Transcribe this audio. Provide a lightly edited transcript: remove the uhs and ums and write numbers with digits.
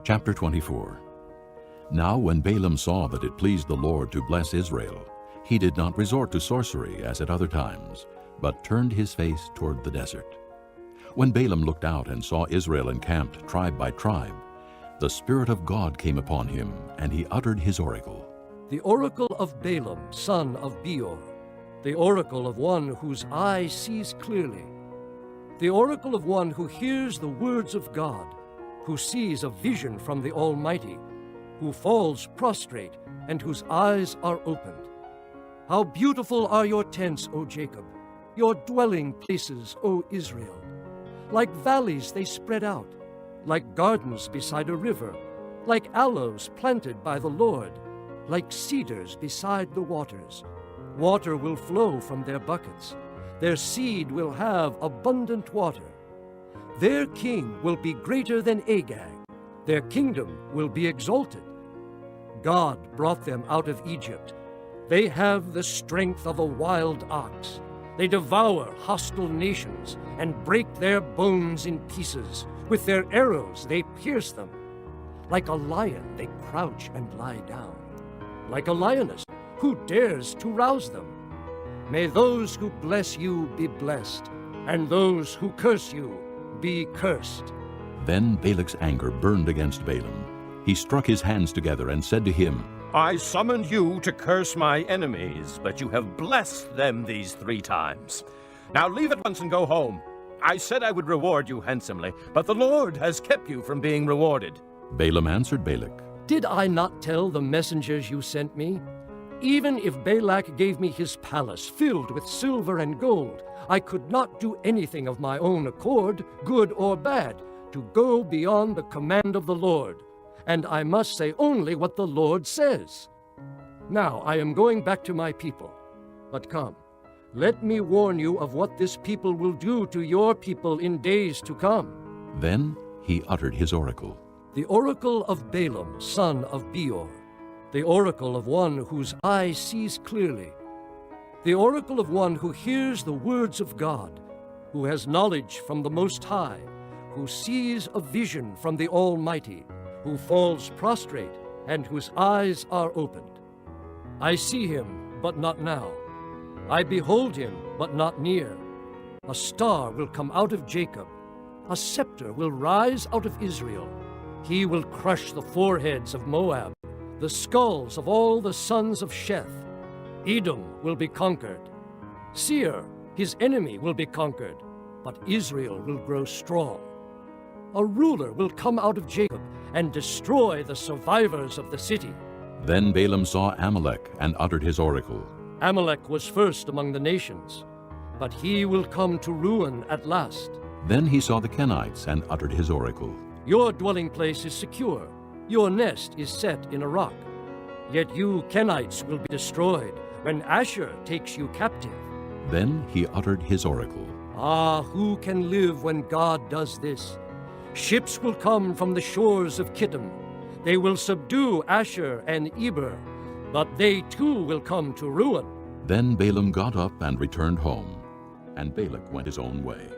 Chapter 24. Now when Balaam saw that it pleased the Lord to bless Israel, he did not resort to sorcery as at other times, but turned his face toward the desert. When Balaam looked out and saw Israel encamped tribe by tribe, the Spirit of God came upon him, and he uttered his oracle. The oracle of Balaam, son of Beor, the oracle of one whose eye sees clearly, the oracle of one who hears the words of God, who sees a vision from the Almighty, who falls prostrate and whose eyes are opened. How beautiful are your tents, O Jacob, your dwelling places, O Israel. Like valleys they spread out, like gardens beside a river, like aloes planted by the Lord, like cedars beside the waters. Water will flow from their buckets. Their seed will have abundant water. Their king will be greater than Agag. Their kingdom will be exalted. God brought them out of Egypt. They have the strength of a wild ox. They devour hostile nations and break their bones in pieces. With their arrows they pierce them. Like a lion they crouch and lie down. Like a lioness, who dares to rouse them? May those who bless you be blessed, and those who curse you be cursed. Then Balak's anger burned against Balaam. He struck his hands together and said to him, I summoned you to curse my enemies, but you have blessed them these 3 times. Now leave at once and go home. I said I would reward you handsomely, but the Lord has kept you from being rewarded. Balaam answered Balak, Did I not tell the messengers you sent me? Even if Balak gave me his palace filled with silver and gold, I could not do anything of my own accord, good or bad, to go beyond the command of the Lord. And I must say only what the Lord says. Now I am going back to my people. But come, let me warn you of what this people will do to your people in days to come. Then he uttered his oracle. The oracle of Balaam, son of Beor, the oracle of one whose eye sees clearly, the oracle of one who hears the words of God, who has knowledge from the Most High, who sees a vision from the Almighty, who falls prostrate and whose eyes are opened. I see him, but not now. I behold him, but not near. A star will come out of Jacob. A scepter will rise out of Israel. He will crush the foreheads of Moab, the skulls of all the sons of Sheth. Edom will be conquered. Seir, his enemy, will be conquered, but Israel will grow strong. A ruler will come out of Jacob and destroy the survivors of the city. Then Balaam saw Amalek and uttered his oracle. Amalek was first among the nations, but he will come to ruin at last. Then he saw the Kenites and uttered his oracle. Your dwelling place is secure. Your nest is set in a rock. Yet you Kenites will be destroyed when Asher takes you captive. Then he uttered his oracle. Ah, who can live when God does this? Ships will come from the shores of Kittim. They will subdue Asher and Eber, but they too will come to ruin. Then Balaam got up and returned home, and Balak went his own way.